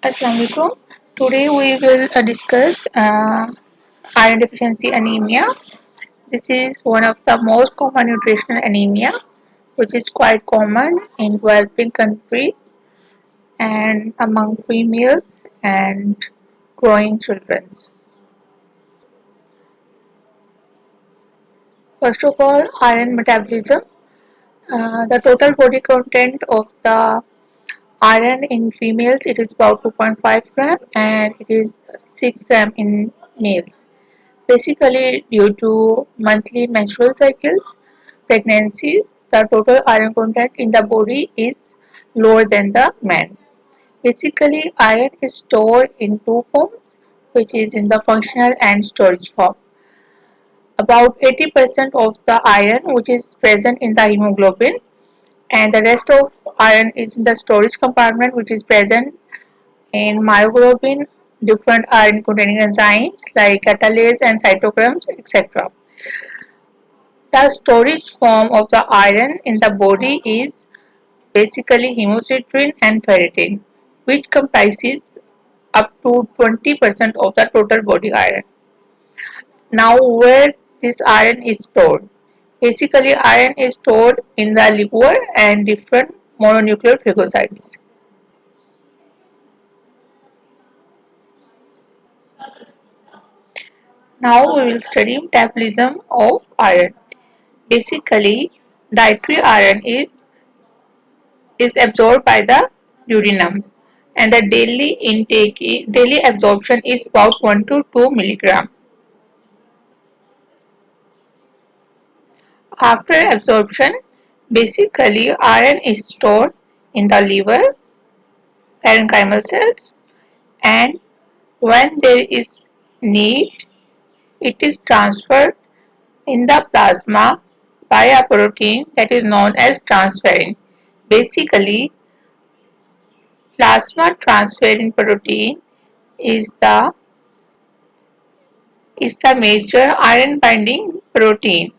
Assalamualaikum. Today we will discuss iron deficiency anemia. This is one of the most common nutritional anemia, which is quite common in developing countries and among females and growing children. First of all, iron metabolism. The total body content of the iron in females it is about 2.5 gram and it is 6 gram in males. Basically, due to monthly menstrual cycles, pregnancies, the total iron content in the body is lower than the man. Basically, iron is stored in two forms, which is in the functional and storage form. About 80% of the iron which is present in the hemoglobin and the rest of iron is in the storage compartment which is present in myoglobin, different iron containing enzymes like catalase and cytochromes, etc. The storage form of the iron in the body is basically homocysteine and ferritin, which comprises up to 20% of the total body iron. Now, where this iron is stored? Basically, iron is stored in the liver and different mononuclear phagocytes. Now, we will study metabolism of iron. Basically, dietary iron is absorbed by the duodenum and the daily absorption is about 1 to 2 milligram. After absorption, basically iron is stored in the liver, parenchymal cells, and when there is need, it is transferred in the plasma by a protein that is known as transferrin. Basically, plasma transferrin protein is the major iron binding protein,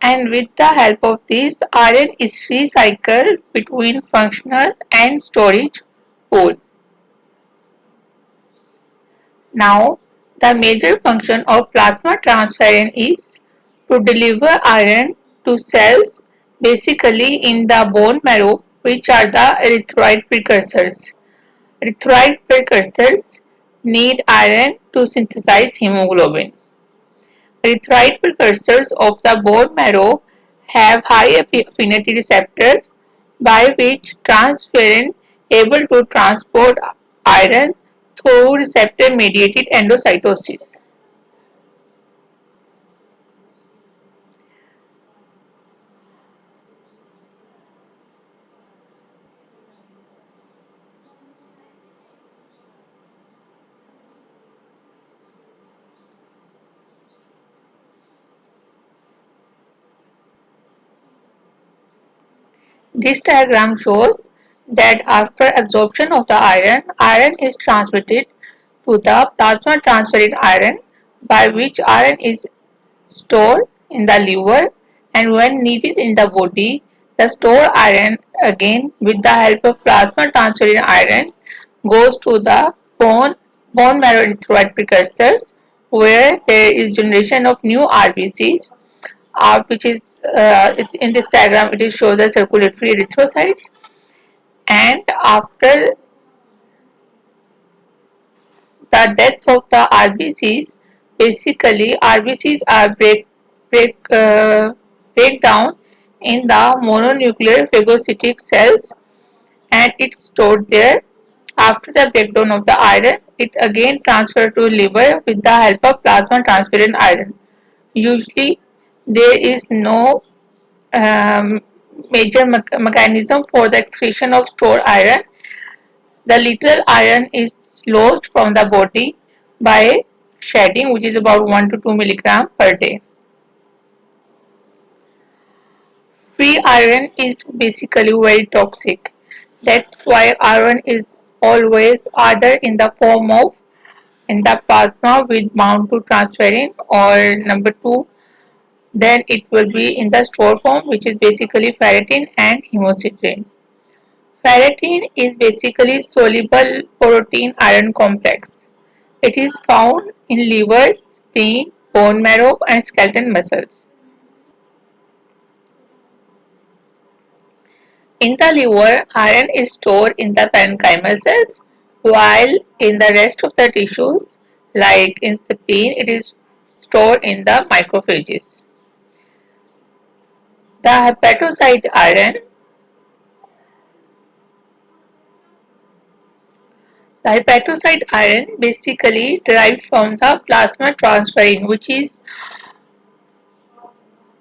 and with the help of this iron is recycled between functional and storage pool. Now the major function of plasma transferrin is to deliver iron to cells basically in the bone marrow, which are the erythroid precursors. Erythroid precursors need iron to synthesize hemoglobin. Erythroid precursors of the bone marrow have high affinity receptors by which transferrin able to transport iron through receptor mediated endocytosis. This diagram shows that after absorption of the iron, iron is transmitted to the plasma transferrin iron by which iron is stored in the liver and when needed in the body, the stored iron again with the help of plasma transferrin iron goes to the bone marrow erythroid precursors where there is generation of new RBCs which is in this diagram it is shows as circulatory erythrocytes, and after the death of the RBCs, basically RBCs are break down in the mononuclear phagocytic cells and it's stored there. After the breakdown of the iron, it again transferred to liver with the help of plasma transferrin iron. Usually, there is no um, major mechanism for the excretion of stored iron. The little iron is lost from the body by shedding, which is about 1 to 2 milligram per day. Free iron is basically very toxic. That's why iron is always either in the form of in the plasma with bound to transferrin, or number 2 then it will be in the store form which is basically ferritin and homocysteine. Ferritin is basically soluble protein iron complex. It is found in liver, spleen, bone marrow, and skeletal muscles. In the liver, iron is stored in the parenchymal cells, while in the rest of the tissues, like in spleen, it is stored in the macrophages. The hepatocyte iron The hepatocyte iron basically derived from the plasma transferrin, which is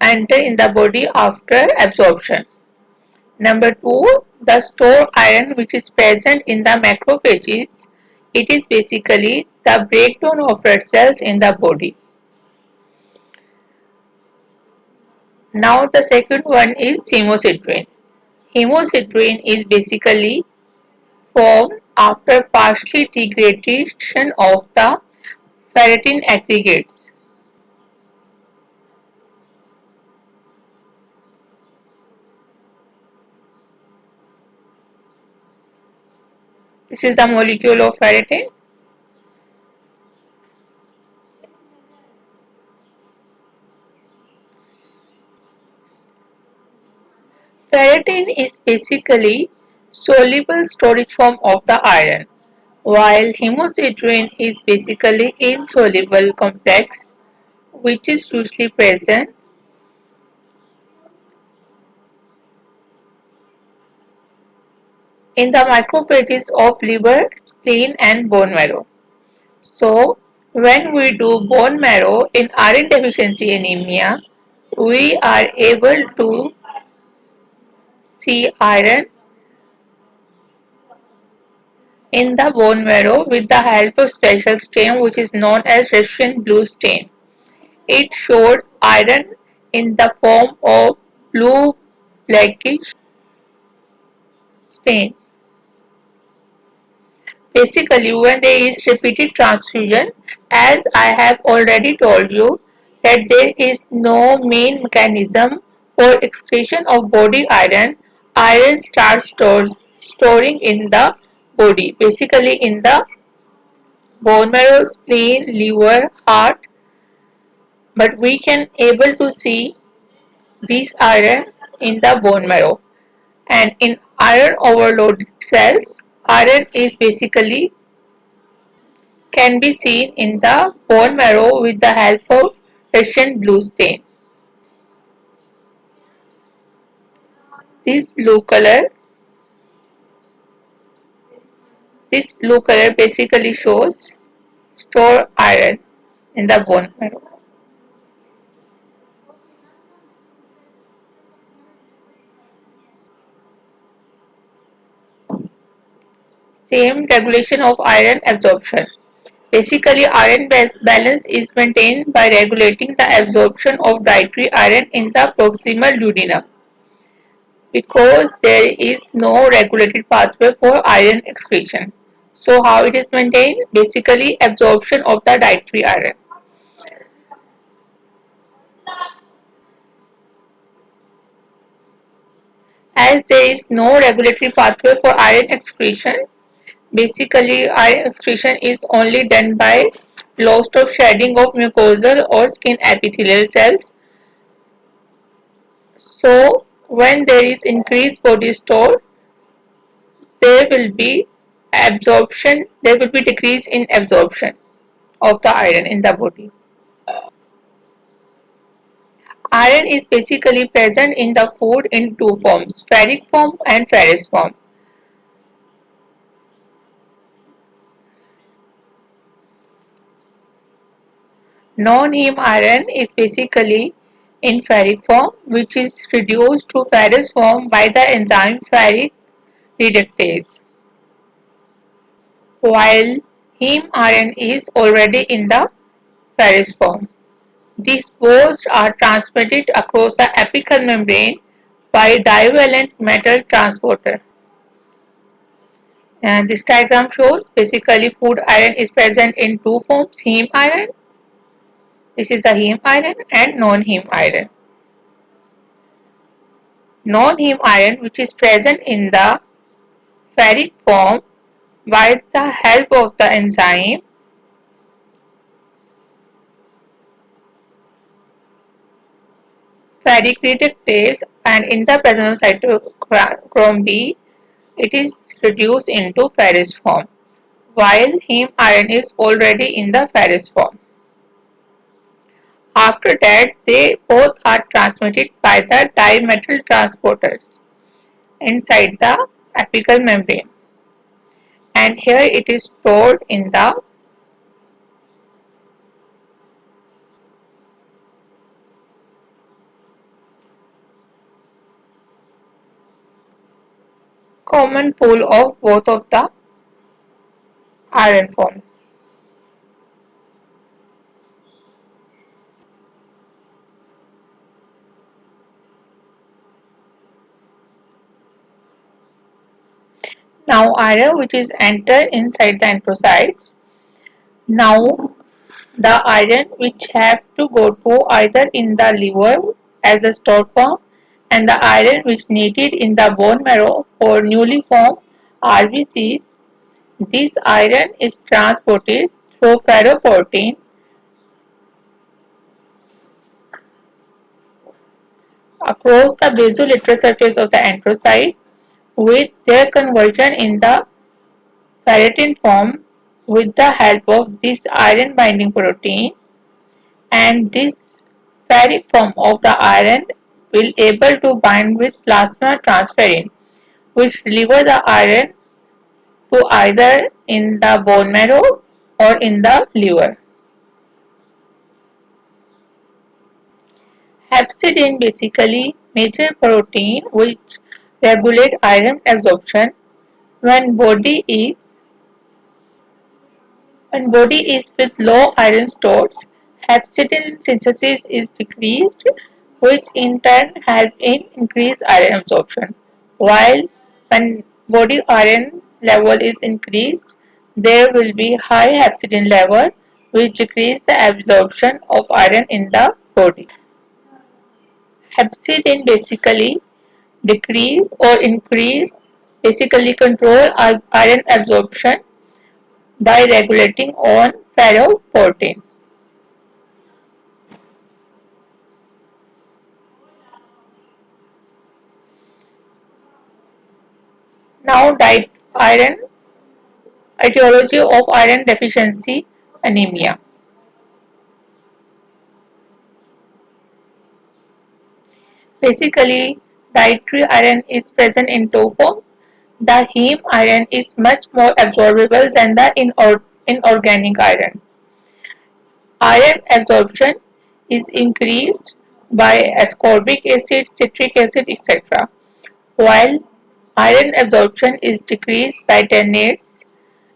enter in the body after absorption. Number 2, the stored iron which is present in the macrophages. It is basically the breakdown of red cells in the body. Now the second one is hemosiderin. Hemosiderin is basically formed after partial degradation of the ferritin aggregates. This is the molecule of ferritin. Ferritin is basically soluble storage form of the iron, while hemosiderin is basically insoluble complex which is usually present in the macrophages of liver, spleen and bone marrow. So, when we do bone marrow in iron deficiency anemia, we are able to see iron in the bone marrow with the help of special stain which is known as Russian blue stain. It showed iron in the form of blue blackish stain. Basically, when there is repeated transfusion, as I have already told you, that there is no main mechanism for excretion of body iron, iron starts storing in the body, basically in the bone marrow, spleen, liver, heart, but we can able to see this iron in the bone marrow. And in iron overload cells, iron is basically can be seen in the bone marrow with the help of Russian blue stain. This blue color, this blue color basically shows stored iron in the bone marrow. Same regulation of iron absorption. Basically, iron balance is maintained by regulating the absorption of dietary iron in the proximal duodenum because there is no regulated pathway for iron excretion. So, how it is maintained? Basically, absorption of the dietary iron. As there is no regulatory pathway for iron excretion, basically iron excretion is only done by loss of shedding of mucosal or skin epithelial cells. So, when there is increased body store, there will be there will be decrease in absorption of the iron in the body. Iron is basically present in the food in two forms, ferric form and ferrous form. Non-heme iron is basically in ferric form, which is reduced to ferrous form by the enzyme ferric reductase, while heme iron is already in the ferrous form. These both are transmitted across the apical membrane by divalent metal transporter. And this diagram shows basically food iron is present in two forms, heme iron, this is the heme iron, and non-heme iron. Non-heme iron which is present in the ferric form by the help of the enzyme ferric reductase, and in the presence of cytochrome B, it is reduced into ferrous form, while heme iron is already in the ferrous form. After that, they both are transmitted by the dimetal transporters inside the apical membrane, and here it is stored in the common pool of both of the iron form. Now iron which is entered inside the enterocytes. Now the iron which have to go to either in the liver as a store form, and the iron which needed in the bone marrow for newly formed RBCs. This iron is transported through ferroportin across the basolateral surface of the enterocyte, with their conversion in the ferritin form with the help of this iron binding protein, and this ferric form of the iron will able to bind with plasma transferrin, which deliver the iron to either in the bone marrow or in the liver. Hepcidin basically major protein which regulate iron absorption when body is with low iron stores. Hepcidin synthesis is decreased, which in turn help in increased iron absorption. While when body iron level is increased, there will be high hepcidin level, which decrease the absorption of iron in the body. Hepcidin basically decrease or increase basically control iron absorption by regulating on ferroportin. Now diet iron etiology of iron deficiency anemia. Basically, dietary iron is present in two forms. The heme iron is much more absorbable than the inorganic iron. Iron absorption is increased by ascorbic acid, citric acid, etc., while iron absorption is decreased by tannates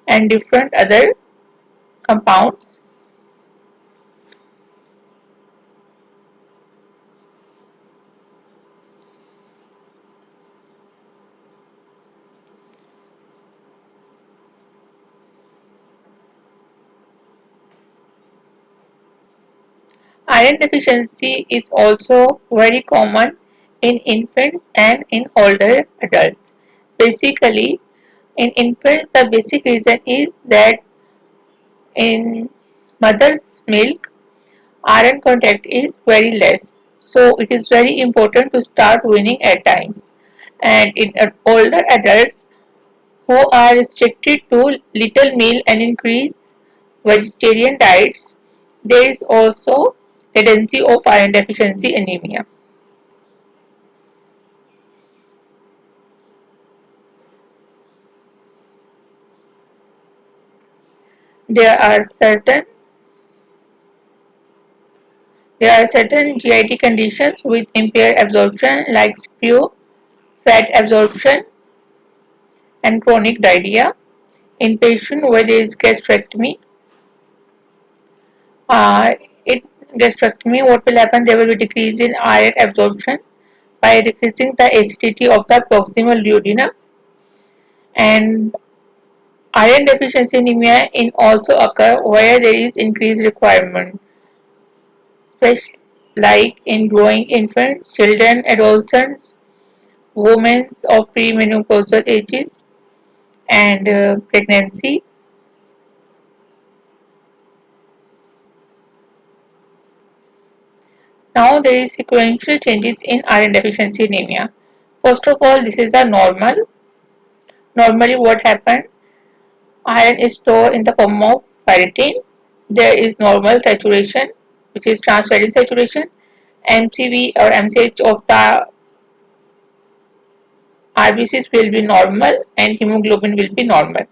and different other compounds. Iron deficiency is also very common in infants and in older adults. Basically, in infants, the basic reason is that in mother's milk, iron content is very less. So, it is very important to start weaning at times. And in older adults who are restricted to little meal and increase vegetarian diets, there is also tendency of iron deficiency anemia. There are certain GIT conditions with impaired absorption like spew, fat absorption, and chronic diarrhea. In patients where there is gastrectomy, uh, in gastrectomy, what will happen? There will be decrease in iron absorption by decreasing the acidity of the proximal duodenum, and iron deficiency anemia in also occur where there is increased requirement, especially like in growing infants, children, adolescents, women of premenopausal ages. and pregnancy. Now there is sequential changes in iron deficiency anemia. First of all, this is a normal. Normally what happened? Iron is stored in the form of ferritin. There is normal saturation, which is transferrin saturation. MCV or MCH of the RBCs will be normal and hemoglobin will be normal.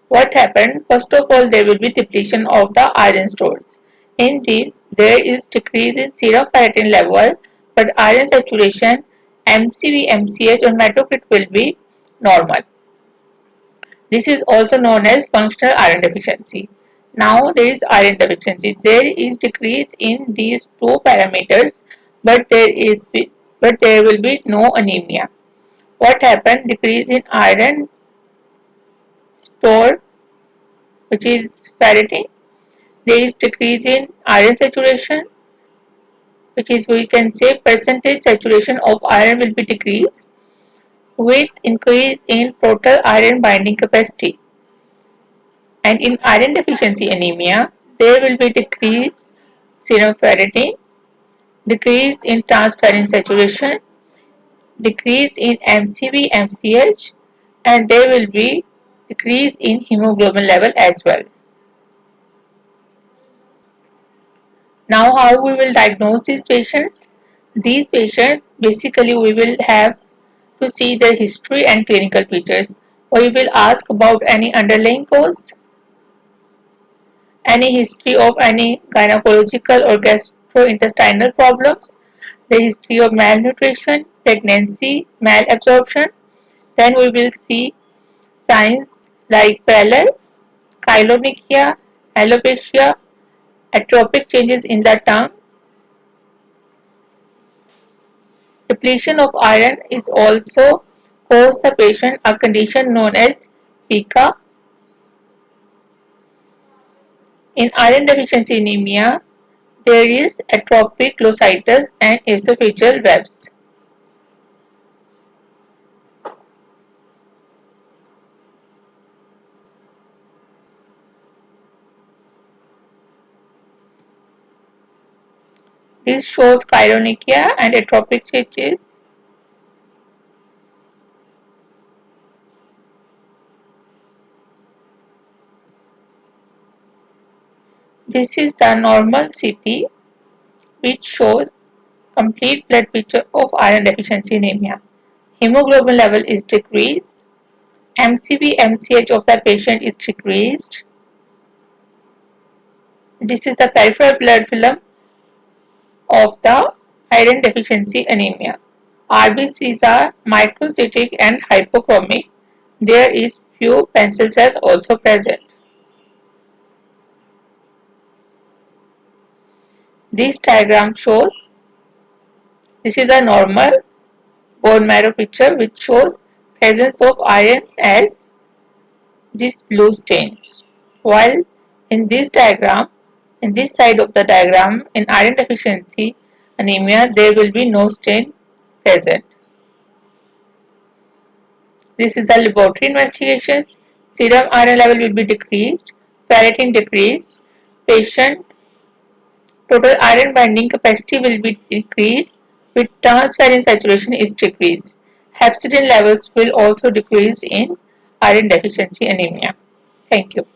What happened? First of all, there will be depletion of the iron stores. In this, there is decrease in serum ferritin level, but iron saturation, MCV, MCH or hematocrit will be normal. This is also known as functional iron deficiency. Now there is iron deficiency. There is decrease in these two parameters, but there will be no anemia. What happened? Decrease in iron store, which is ferritin. There is decrease in iron saturation, which is we can say percentage saturation of iron will be decreased with increase in total iron binding capacity. And in iron deficiency anemia, there will be decreased serum ferritin, decrease in transferrin saturation, decrease in MCV, MCH, and there will be decrease in hemoglobin level as well. Now, how we will diagnose these patients? These patients basically we will have to see their history and clinical features. We will ask about any underlying cause, any history of any gynecological or gastrointestinal problems, the history of malnutrition, pregnancy, malabsorption. Then we will see signs like pallor, chylonychia, alopecia, atrophic changes in the tongue. Depletion of iron is also cause the patient a condition known as pica. In iron deficiency anemia, there is atrophic glossitis and esophageal webs. This shows chylonychia and atrophic changes. This is the normal CP, which shows complete blood picture of iron deficiency anemia. Hemoglobin level is decreased. MCV MCH of the patient is decreased. This is the peripheral blood film of the iron deficiency anemia. RBCs are microcytic and hypochromic. There is few pencil cells also present. This diagram shows this is a normal bone marrow picture which shows presence of iron as these blue stains. While in this diagram, in this side of the diagram, in iron deficiency anemia, there will be no stain present. This is the laboratory investigations. Serum iron level will be decreased, ferritin decreased, patient total iron binding capacity will be decreased with transferrin saturation is decreased. Hepcidin levels will also decrease in iron deficiency anemia. Thank you.